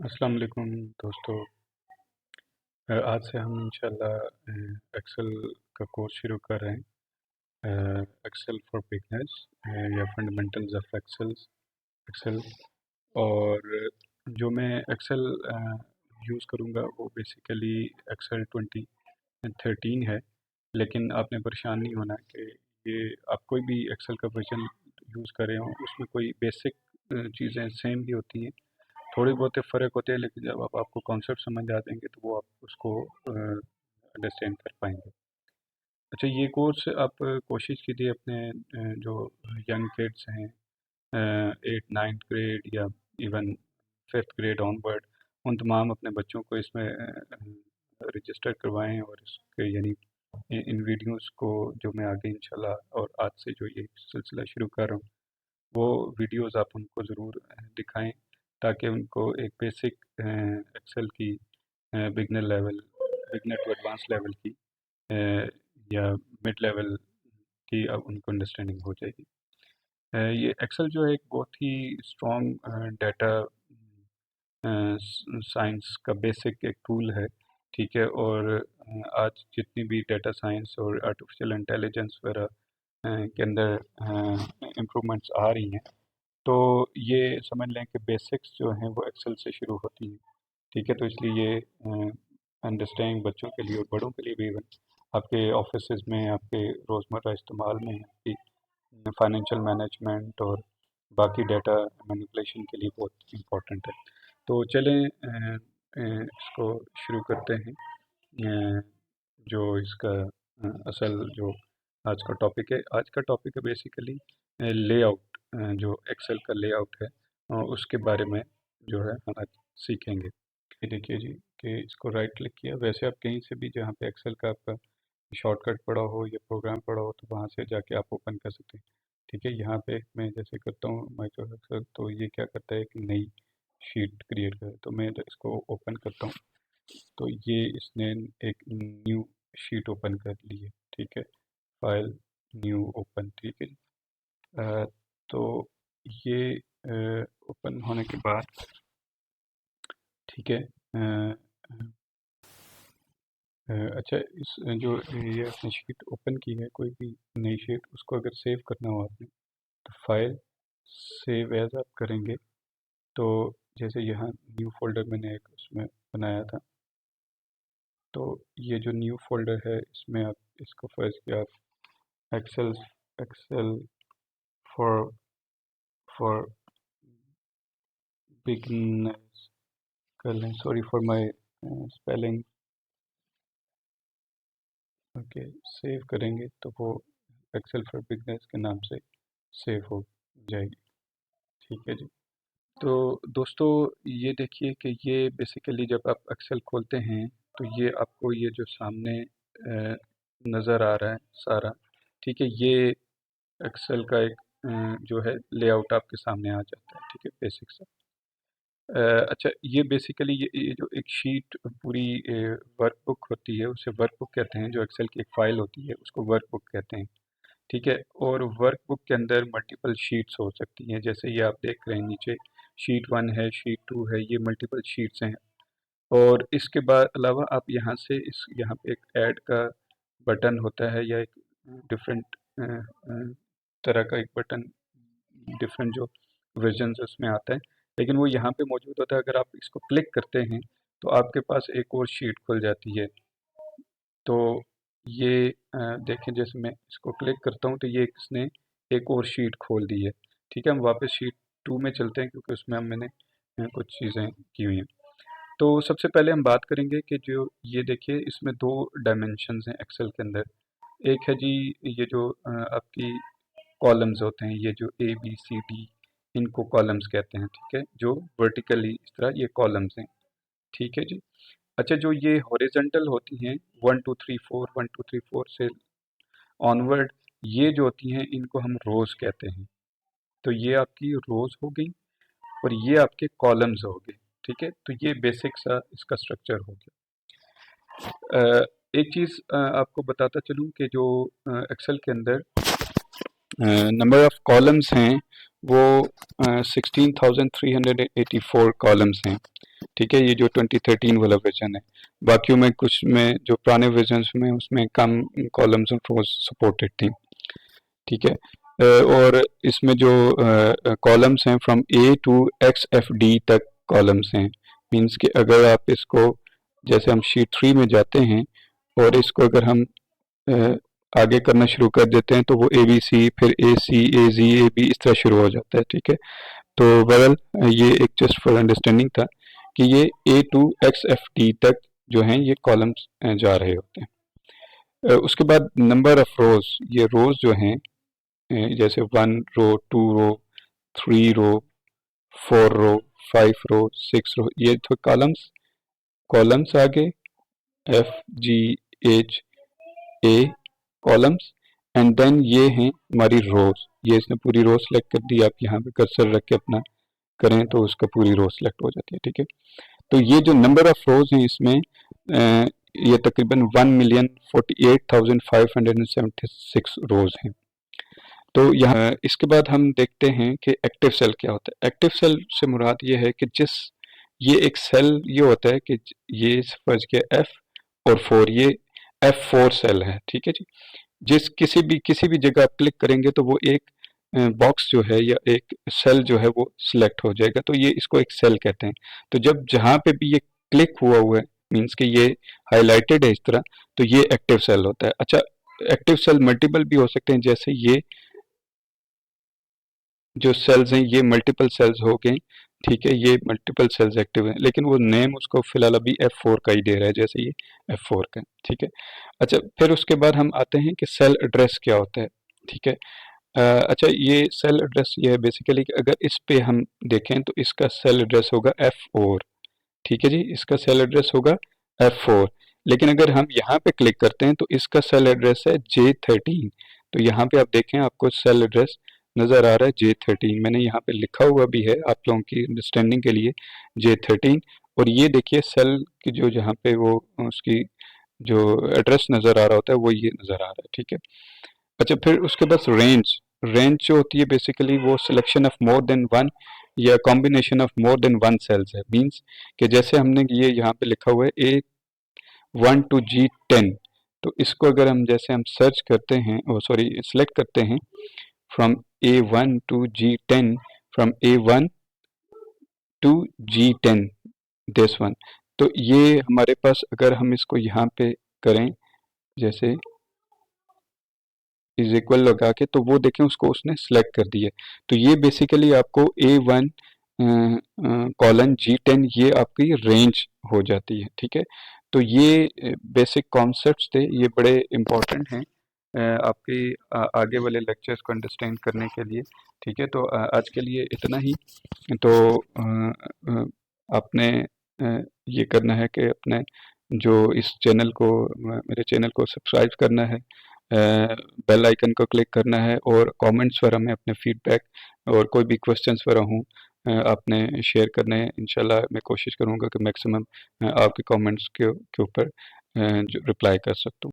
अस्सलाम वालेकुम दोस्तों। आज से हम इंशाल्लाह एक्सेल का कोर्स शुरू कर रहे हैं। एक्सेल फॉर बिगनर्स या फंडामेंटल्स ऑफ एक्सेल। और जो मैं एक्सेल यूज़ करूँगा वो बेसिकली एक्सेल 2013 है। लेकिन आपने परेशान नहीं होना कि ये आप कोई भी एक्सेल का वर्जन यूज़ कर रहे हो उसमें कोई बेसिक चीज़ें सेम ही होती हैं। थोड़े बहुते फ़र्क होते हैं, लेकिन जब आपको कॉन्सेप्ट समझ आ जाएंगे तो वो आप उसको अंडरस्टैंड कर पाएंगे। अच्छा, ये कोर्स आप कोशिश कीजिए अपने जो यंग किड्स हैं, 8 9 ग्रेड या इवन 5th ग्रेड ऑनवर्ड, उन तमाम अपने बच्चों को इसमें रजिस्टर करवाएं। और इसके यानी इन वीडियोस को जो मैं आगे इंशाल्लाह और आज से जो ये सिलसिला शुरू कर रहा हूँ वो वीडियोस आप उनको ज़रूर दिखाएं, ताकि उनको एक बेसिक एक्सेल की बिगनर टू एडवांस लेवल की अ, या मिड लेवल की अब उनको अंडरस्टैंडिंग हो जाएगी। ये एक्सेल जो है एक बहुत ही स्ट्रॉन्ग डाटा साइंस का बेसिक एक टूल है, ठीक है। और आज जितनी भी डाटा साइंस और आर्टिफिशियल इंटेलिजेंस वगैरह के अंदर इम्प्रूवमेंट्स आ रही हैं, तो ये समझ लें कि बेसिक्स जो हैं वो एक्सेल से शुरू होती हैं, ठीक है। तो इसलिए ये अंडरस्टैंडिंग बच्चों के लिए और बड़ों के लिए भी, इवन आपके ऑफिस में, आपके रोज़मर्रा इस्तेमाल में, आपकी फाइनेंशियल मैनेजमेंट और बाकी डाटा मैनिपुलेशन के लिए बहुत इम्पोर्टेंट है। तो चलें इसको शुरू करते हैं। अ, जो इसका असल जो आज का टॉपिक है, आज का टॉपिक है बेसिकली लेआउट। जो एक्सेल का लेआउट है उसके बारे में जो है हम आज सीखेंगे। ये देखिए जी कि इसको राइट क्लिक किया। वैसे आप कहीं से भी जहाँ पे एक्सेल का आपका शॉर्टकट पड़ा हो या प्रोग्राम पड़ा हो तो वहाँ से जाके आप ओपन कर सकते हैं, ठीक है। यहाँ पे मैं जैसे करता हूँ माइक्रोसॉफ्ट एक्सेल, तो ये क्या करता है कि नई शीट क्रिएट करे। तो मैं इसको ओपन करता हूँ, तो ये इसने एक न्यू शीट ओपन कर ली है, ठीक है। फाइल, न्यू, ओपन, ठीक है। अ, तो ये ओपन होने के बाद, ठीक है। अच्छा, इस जो ये आपने शीट ओपन की है, कोई भी नई शीट, उसको अगर सेव करना हो आपने तो फाइल, सेव एज आप करेंगे। तो जैसे यहाँ न्यू फोल्डर मैंने एक उसमें बनाया था, तो ये जो न्यू फोल्डर है इसमें आप इसको फर्स्ट किया आप Excel Excel for for beginners कर लें। Sorry for my spelling. Okay, save करेंगे तो वो एक्सेल फॉर बिगिनर्स के नाम से सेव हो जाएगी, ठीक है जी। तो दोस्तों, ये देखिए कि ये बेसिकली जब आप एक्सेल खोलते हैं तो ये आपको ये जो सामने नज़र आ रहा है सारा, ठीक है। ये एक्सेल का एक जो है लेआउट आपके सामने आ जाता है, ठीक है, बेसिक सा। अच्छा, ये बेसिकली ये जो एक शीट पूरी वर्कबुक होती है उसे वर्कबुक कहते हैं। जो एक्सेल की एक फाइल होती है उसको वर्कबुक कहते हैं, ठीक है। और वर्कबुक के अंदर मल्टीपल शीट्स हो सकती हैं, जैसे ये आप देख रहे हैं नीचे शीट 1 है, शीट 2 है, ये मल्टीपल शीट्स हैं। और इसके बाद अलावा आप यहाँ से इस यहाँ पे एक ऐड का बटन होता है, या एक डिफरेंट तरह का एक बटन, डिफरेंट जो वर्जन उसमें आता है, लेकिन वो यहाँ पे मौजूद होता है। अगर आप इसको क्लिक करते हैं तो आपके पास एक और शीट खुल जाती है। तो ये देखें, जैसे मैं इसको क्लिक करता हूँ तो ये इसने एक और शीट खोल दी है, ठीक है। हम वापस शीट 2 में चलते हैं क्योंकि उसमें हम मैंने कुछ चीज़ें की हुई हैं। तो सबसे पहले हम बात करेंगे कि जो ये देखिए इसमें दो डायमेंशंस हैं एक्सेल के अंदर। एक है जी ये जो आपकी कॉलम्स होते हैं, ये जो ए बी सी डी, इनको कॉलम्स कहते हैं, ठीक है। जो वर्टिकली इस तरह ये कॉलम्स हैं, ठीक है जी। अच्छा, जो ये हॉरिजेंटल होती हैं 1 2 3 4, 1 2 3 4 से ऑनवर्ड, ये जो होती हैं इनको हम रोज कहते हैं। तो ये आपकी रोज हो गई और ये आपके कॉलम्स हो गए, ठीक है। तो ये बेसिक सा इसका स्ट्रक्चर हो गया। एक चीज़ आपको बताता चलूँ कि जो एक्सेल के अंदर नंबर ऑफ कॉलम्स हैं वो 16,384 कॉलम्स हैं। ठीक है, ये जो 2013 वाला वर्जन है। बाकियों में कुछ में जो पुराने वर्जन में उसमें कम कॉलम्स और रोज सपोर्टेड थी। ठीक है, और इसमें जो कॉलम्स हैं from A to X F D तक कॉलम्स हैं। मीन्स कि अगर आप इसको जैसे हम शीट 3 में जाते हैं और इसको अगर हम अ, आगे करना शुरू कर देते हैं तो वो ए बी सी फिर ए सी ए जी ए बी इस तरह शुरू हो जाता है। ठीक है, तो बहरहाल ये एक जस्ट फॉर अंडरस्टैंडिंग था कि ये ए टू एक्स एफ डी तक जो हैं ये कॉलम्स जा रहे होते हैं। उसके बाद नंबर ऑफ रोज, ये रोज जो हैं जैसे 1 रो 2 रो 3 रो 4 रो 5 रो 6 रो, ये तो कॉलम्स कॉलम्स आगे F G H A columns and then ये हैं हमारी रोज। ये इसने पूरी रो सेलेक्ट कर दी। आप यहाँ पे कर्सर रख के अपना करें तो उसका पूरी रो सेलेक्ट हो जाती है। ठीक है, तो ये जो नंबर ऑफ रोज हैं इसमें ये तकरीबन 1,48,576 रोज हैं। तो यहाँ इसके बाद हम देखते हैं कि एक्टिव सेल क्या होता है। एक्टिव सेल से मुराद ये है कि ये एक सेल ये होता है कि ये फर्ज के F और 4, ये F4 सेल है। ठीक है जी, जिस किसी भी जगह आप क्लिक करेंगे तो वो एक बॉक्स जो है या एक सेल जो है वो सिलेक्ट हो जाएगा, तो ये इसको एक सेल कहते हैं। तो जब जहाँ पे भी ये क्लिक हुआ है मीन्स कि ये हाईलाइटेड है इस तरह, तो ये एक्टिव सेल होता है। अच्छा, एक्टिव सेल मल्टीपल भी हो सकते हैं, जैसे ये जो सेल्स हैं ये मल्टीपल सेल्स हो गए। ठीक है, ये मल्टीपल सेल्स एक्टिव हैं, लेकिन वो नेम उसको फिलहाल अभी F4 का ही दे रहा है, जैसे ये F4 का। ठीक है, अच्छा फिर उसके बाद हम आते हैं कि सेल एड्रेस क्या होता है। ठीक है, अच्छा ये सेल एड्रेस ये है बेसिकली कि अगर इस पे हम देखें तो इसका सेल एड्रेस होगा F4। ठीक है जी, इसका सेल एड्रेस होगा F4। लेकिन अगर हम यहाँ पे क्लिक करते हैं तो इसका सेल एड्रेस है J13। तो यहाँ पे आप देखें आपको सेल एड्रेस नज़र आ रहा है J13। मैंने यहाँ पे लिखा हुआ भी है आप लोगों की अंडरस्टैंडिंग के लिए J13। और ये देखिए सेल की जो जहाँ पे वो उसकी जो एड्रेस नज़र आ रहा होता है वो ये नज़र आ रहा है। ठीक है, अच्छा फिर उसके बाद रेंज। रेंज जो होती है बेसिकली वो selection of more than one या combination of more than one cells है। मींस कि जैसे हमने ये यहाँ पे लिखा हुआ है A1 टू G10, तो इसको अगर हम जैसे हम सर्च करते हैं सॉरी सिलेक्ट करते हैं from A1 to G10, from A1 to G10 this one, तो ये हमारे पास अगर हम इसको यहाँ पे करें जैसे इज इक्वल लगा के, तो वो देखें उसको उसने सेलेक्ट कर दिया। तो ये बेसिकली आपको A1 कॉलन G10 ये आपकी रेंज हो जाती है। ठीक है, तो ये बेसिक कॉन्सेप्ट्स थे, ये बड़े इम्पोर्टेंट हैं आपके आगे वाले लेक्चर्स को अंडरस्टैंड करने के लिए। ठीक है, तो आज के लिए इतना ही। तो आपने ये करना है कि अपने जो इस चैनल को मेरे चैनल को सब्सक्राइब करना है, बेल आइकन को क्लिक करना है और कमेंट्स पर हमें अपने फीडबैक और कोई भी क्वेश्चंस पर हूँ आपने शेयर करने हैं। इंशाल्लाह मैं कोशिश करूँगा कि मैक्सिमम आपके कमेंट्स के ऊपर जो रिप्लाई कर सकता हूँ।